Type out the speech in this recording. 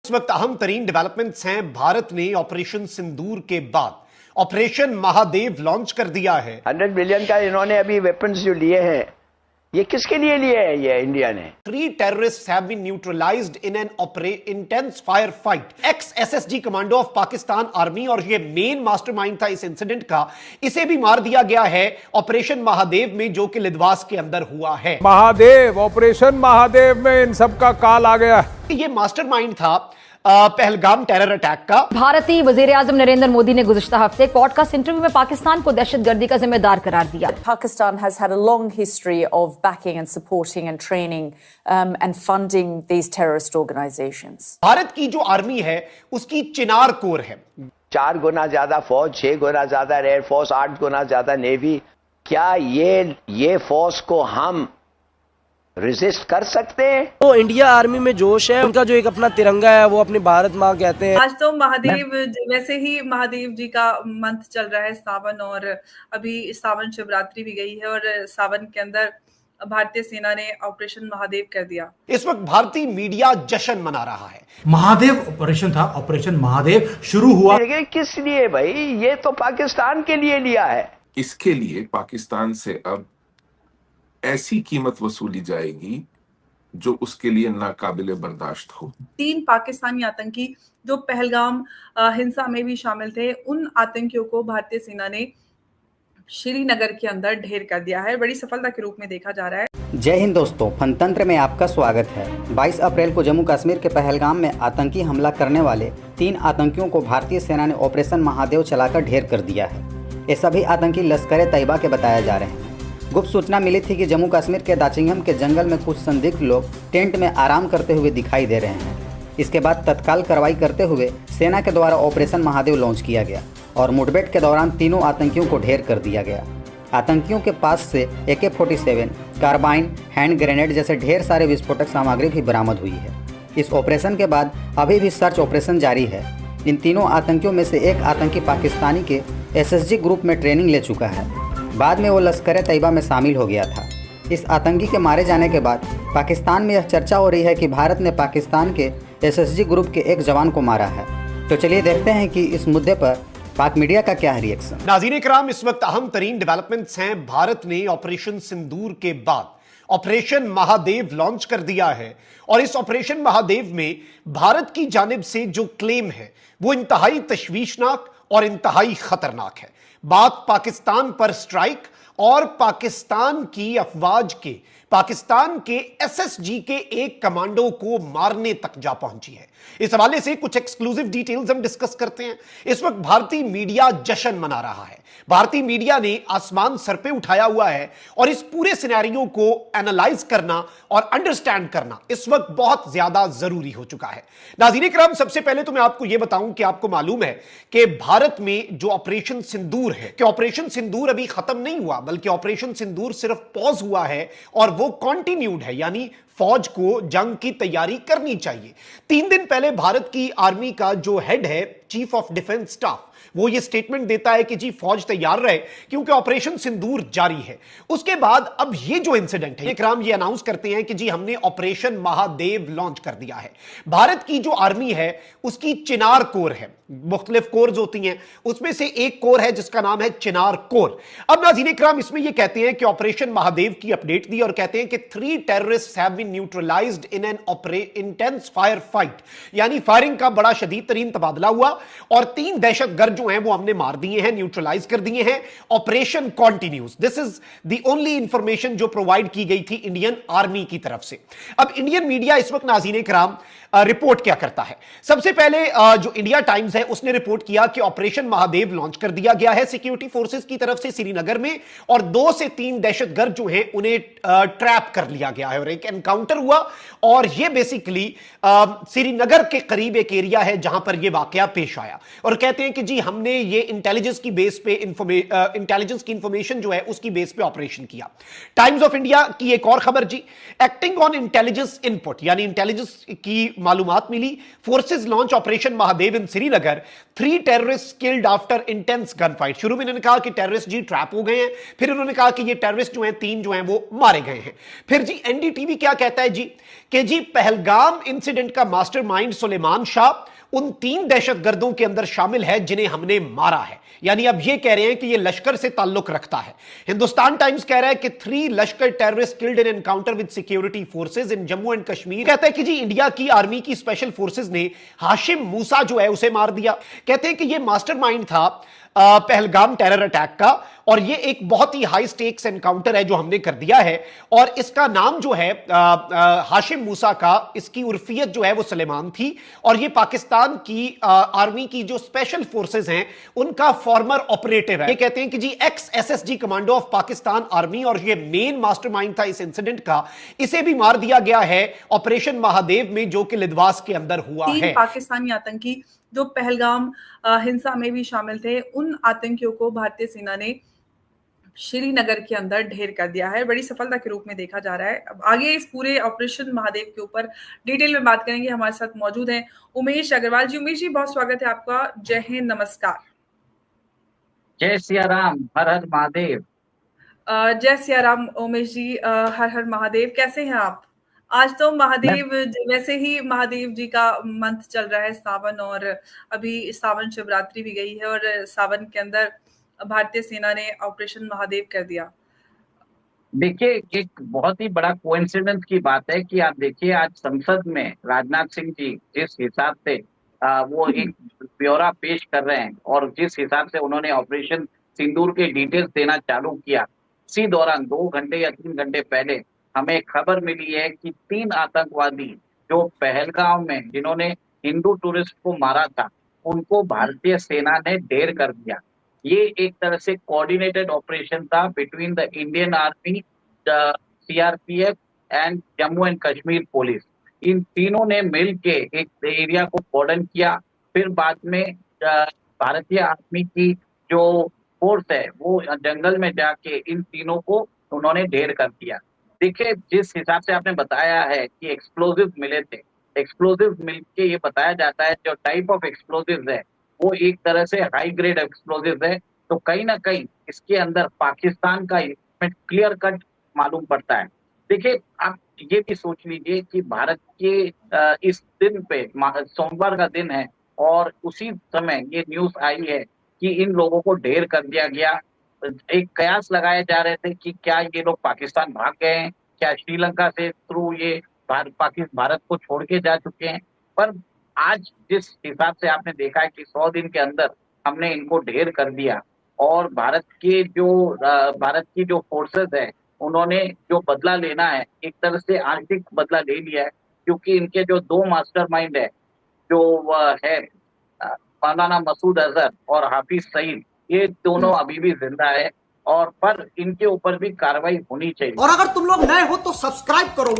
इस वक्त अहम तरीन डेवलपमेंट्स हैं। भारत ने ऑपरेशन सिंदूर के बाद ऑपरेशन महादेव लॉन्च कर दिया है। 100 बिलियन का इन्होंने अभी वेपन्स जो लिए हैं, ये किसके लिए लिए हैं? ये इंडिया ने। 3 terrorists have been neutralized in an intense firefight. Ex SSG commando of Pakistan army और ये मेन मास्टरमाइंड था इस इंसिडेंट का, इसे भी मार दिया गया है ऑपरेशन महादेव में, जो कि लिद्वास के अंदर हुआ है। महादेव, ऑपरेशन महादेव में इन सब का काल आ गया। ये मास्टरमाइंड था पहलगाम टेरर अटैक का। भारतीय वजीर आजम नरेंद्र मोदी ने गुज़िश्ता हफ्ते पॉडकास्ट इंटरव्यू में पाकिस्तान को दहशतगर्दी का जिम्मेदार करार दिया। Pakistan has had a long history of backing and supporting and training and funding these terrorist organizations. Bharat की जो आर्मी है उसकी चिनार कोर है। 4 गुना ज्यादा फौज, 6 गुना ज्यादा एयरफोर्स, 8 गुना ज्यादा नेवी। क्या ये फोर्स को हम रेजिस्ट कर सकते हैं? तो इंडिया आर्मी में जोश है, उनका जो एक अपना तिरंगा है वो अपनी भारत माँ कहते हैं। आज तो महादेव, वैसे ही महादेव जी का मंथ चल रहा है सावन, और अभी सावन शिवरात्रि भी गई है और सावन के अंदर भारतीय सेना ने ऑपरेशन महादेव कर दिया। इस वक्त भारतीय मीडिया जश्न मना रहा है। महादेव ऑपरेशन था, ऑपरेशन महादेव शुरू हुआ। किस लिए भाई? ये तो पाकिस्तान के लिए लिया है। इसके लिए पाकिस्तान से अब ऐसी कीमत वसूली जाएगी जो उसके लिए नाकाबिले बर्दाश्त हो। 3 पाकिस्तानी आतंकी जो पहलगाम हिंसा में भी शामिल थे, उन आतंकियों को भारतीय सेना ने श्रीनगर के अंदर ढेर कर दिया है। बड़ी सफलता के रूप में देखा जा रहा है। जय हिंद दोस्तों, फनतंत्र में आपका स्वागत है। 22 अप्रैल को जम्मू कश्मीर के पहलगाम में आतंकी हमला करने वाले 3 आतंकियों को भारतीय सेना ने ऑपरेशन महादेव चलाकर ढेर कर दिया है। ये सभी आतंकी लश्कर तैयबा के बताए जा रहे हैं। गुप्त सूचना मिली थी कि जम्मू कश्मीर के दाचिंगम के जंगल में कुछ संदिग्ध लोग टेंट में आराम करते हुए दिखाई दे रहे हैं। इसके बाद तत्काल कार्रवाई करते हुए सेना के द्वारा ऑपरेशन महादेव लॉन्च किया गया और मुठभेड़ के दौरान तीनों आतंकियों को ढेर कर दिया गया। आतंकियों के पास से AK-47, कार्बाइन, हैंड ग्रेनेड जैसे ढेर सारे विस्फोटक सामग्री भी बरामद हुई है। इस ऑपरेशन के बाद अभी भी सर्च ऑपरेशन जारी है। इन तीनों आतंकियों में से एक आतंकी पाकिस्तानी के SSG ग्रुप में ट्रेनिंग ले चुका है। बाद में वो लश्कर तैयबा में शामिल हो गया था। इस आतंकी के मारे जाने के बाद पाकिस्तान में यह चर्चा हो रही है कि भारत ने पाकिस्तान के SSG ग्रुप के एक जवान को मारा है। तो चलिए देखते हैं कि इस मुद्दे पर पाक मीडिया का क्या है रिएक्शन। नाज़रीन इकराम, इस वक्त अहम तरीन डेवलपमेंट्स हैं। भारत ने ऑपरेशन सिंदूर के बाद ऑपरेशन महादेव लॉन्च कर दिया है और इस ऑपरेशन महादेव में भारत की जानिब से जो क्लेम है वो इंतहाई तशवीशनाक और इंतहाई खतरनाक है। बात पाकिस्तान पर स्ट्राइक और पाकिस्तान की अफवाज के, पाकिस्तान के SSG के एक कमांडो को मारने तक जा पहुंची है। इस हवाले से कुछ एक्सक्लूसिव डिटेल्स हम डिस्कस करते हैं। इस वक्त भारतीय मीडिया जश्न मना रहा है। भारतीय मीडिया ने आसमान सर पे उठाया हुआ है और इस पूरे सिनेरियो को एनालाइज करना और अंडरस्टैंड करना इस वक्त बहुत ज्यादा जरूरी हो चुका है। नाज़रीन इकराम, सबसे पहले तो मैं आपको यह बताऊं कि आपको मालूम है कि भारत में जो ऑपरेशन सिंदूर है, कि ऑपरेशन सिंदूर अभी खत्म नहीं हुआ, बल्कि ऑपरेशन सिंदूर सिर्फ पॉज हुआ है और वो कंटिन्यूड है, यानी फौज को जंग की तैयारी करनी चाहिए। 3 दिन पहले भारत की आर्मी का जो हेड है, चीफ ऑफ डिफेंस स्टाफ, वो ये स्टेटमेंट देता है कि जी फौज तैयार रहे क्योंकि ऑपरेशन सिंदूर जारी है। उसके बाद अब ये जो इंसिडेंट है, इकराम ये अनाउंस करते हैं कि जी हमने ऑपरेशन महादेव लॉन्च कर दिया है। भारत की जो आर्मी है उसकी चिनार कोर है, मुख्तलिफ कोर्स होती हैं, उसमें से एक कोर है जिसका नाम है चिनार कोर। अब नाज़रीन इकराम, इसमें ये कहते हैं कि ऑपरेशन महादेव की अपडेट दी और कहते हैं कि 3 terrorists have been neutralized in an intense firefight, यानी फायरिंग का बड़ा शदीद तरीन तबादला हुआ और 3 दहशतगर्द जो हैं वो हमने मार दिए हैं, न्यूट्रलाइज कर दिए हैं। Operation continues, this is the only information जो प्रोवाइड की गई थी इंडियन आर्मी की तरफ से। अब इंडियन मीडिया इस वक्त नाज़रीन इकराम रिपोर्ट क्या करता है? सबसे पहले जो इंडिया टाइम्स है उसने रिपोर्ट किया कि ऑपरेशन महादेव लॉन्च कर दिया गया है सिक्योरिटी फोर्सेस की तरफ से श्रीनगर में और 2 से 3 दहशतगर्द जो हैं उन्हें ट्रैप कर लिया गया है और एक एनकाउंटर हुआ और यह बेसिकली श्रीनगर के करीब एक एरिया है जहां पर यह वाकया पेश आया। और कहते हैं कि जी हमने ये इंटेलिजेंस की बेस पे इंटेलिजेंस की इंफॉर्मेशन जो है उसकी बेस पे ऑपरेशन किया। टाइम्स ऑफ इंडिया की एक और खबर जी, एक्टिंग ऑन इंटेलिजेंस इनपुट, यानी इंटेलिजेंस की मालूमात मिली, फोर्सेस लॉन्च ऑपरेशन महादेव इन Srinagar, 3 terrorists killed after intense gunfight। शुरू में इन्होंने कहा कि टेररिस्ट जी ट्रैप हो गए हैं, फिर उन्होंने कहा कि ये टेररिस्ट जो हैं 3 जो हैं वो मारे गए हैं। फिर जी एनडीटीवी क्या कहता है जी कि जी पहलगाम इंसिडेंट का मास्टरमाइंड सुलेमान शाह उन 3 दहशतगर्दों के अंदर शामिल है जिन्हें हमने मारा है। यानी अब ये कह रहे हैं कि ये लश्कर से ताल्लुक रखता है। हिंदुस्तान टाइम्स कह रहा है कि 3 लश्कर terrorist killed in encounter with security forces in Jammu and Kashmir. कहता है कि जी इंडिया की आर्मी की स्पेशल फोर्सेस ने हाशिम मूसा जो है उसे मार दिया। कहते हैं कि ये मास्टरमाइंड था पहलगाम टेरर अटैक का, और ये एक बहुत ही हाई स्टेक्स एनकाउंटर है जो हमने कर दिया है। और इसका नाम जो है हाशिम मूसा का, इसकी उर्फियत जो है वो सुलेमान थी, और ये पाकिस्तान की आर्मी की जो स्पेशल फोर्सेस हैं उनका फॉर्मर ऑपरेटिव है। ये कहते हैं कि जी ex SSG commando of Pakistan army, और ये मेन मास्टरमाइंड था इस इंसिडेंट का। इसे भी मार दिया गया है ऑपरेशन महादेव में, जो कि लिदवास के अंदर हुआ है। 3 पाकिस्तानी आतंकी जो पहलगाम हिंसा में भी शामिल थे, उन आतंकियों को भारतीय सेना ने श्रीनगर के अंदर ढेर कर दिया है। बड़ी सफलता के रूप में देखा जा रहा है। अब आगे इस पूरे ऑपरेशन महादेव के ऊपर डिटेल में बात करेंगे। हमारे साथ मौजूद हैं उमेश अग्रवाल जी। उमेश जी, बहुत स्वागत है आपका। जय हिंद, नमस्कार। जय सिया राम, हर हर महादेव। जय सिया राम उमेश जी, हर हर महादेव। कैसे हैं आप? आज तो महादेव, वैसे ही महादेव जी का मंथ चल रहा है सावन, और अभी सावन शिवरात्रि भी गई है, और सावन के अंदर भारतीय सेना ने ऑपरेशन महादेव कर दिया। देखिए, एक बहुत ही बड़ा कोइंसिडेंस की बात है कि आप देखिए आज संसद में राजनाथ सिंह जी जिस हिसाब से वो एक ब्यौरा पेश कर रहे हैं, और जिस हिसाब से उन्होंने ऑपरेशन सिंदूर के डिटेल्स देना चालू किया, इसी दौरान 2 घंटे या 3 घंटे पहले हमें खबर मिली है कि 3 आतंकवादी जो पहलगाम में जिन्होंने हिंदू टूरिस्ट को मारा था, उनको भारतीय सेना ने ढेर कर दिया। ये एक तरह से कोऑर्डिनेटेड ऑपरेशन था between the Indian army, the CRPF and Jammu and Kashmir police. इन तीनों ने मिलके एक एरिया को कॉर्डन किया। फिर बाद में भारतीय आर्मी की जो फोर्स है वो जंगल में जाके इन तीनों को उन्होंने ढेर कर दिया। देखिए, जिस हिसाब से आपने बताया है कि एक्सप्लोजिव मिले थे, एक्सप्लोजिव मिलके ये बताया जाता है जो टाइप ऑफ एक्सप्लोजिव है वो एक तरह से हाई ग्रेड एक्सप्लोजिव है। तो कहीं ना कहीं इसके अंदर पाकिस्तान का इन्वॉल्वमेंट क्लियर कट मालूम पड़ता है। देखिए, आप ये भी सोच लीजिए कि भारत के इस दिन पे सोमवार का दिन है, और उसी समय ये न्यूज आई है कि इन लोगों को ढेर कर दिया गया। एक कयास लगाए जा रहे थे कि क्या ये लोग पाकिस्तान भाग गए हैं, क्या श्रीलंका से थ्रू ये भारत को छोड़ के जा चुके हैं। पर आज जिस हिसाब से आपने देखा है कि 100 दिन के अंदर हमने इनको ढेर कर दिया, और भारत की जो फोर्सेस है उन्होंने जो बदला लेना है एक तरह से आंशिक बदला ले लिया है, क्योंकि इनके जो 2 मास्टरमाइंड है जो है मौलाना मसूद अजहर और हाफिज सईद, ये दोनों अभी भी जिंदा है, और पर इनके ऊपर भी कार्रवाई होनी चाहिए। और अगर तुम लोग नए हो तो सब्सक्राइब करो।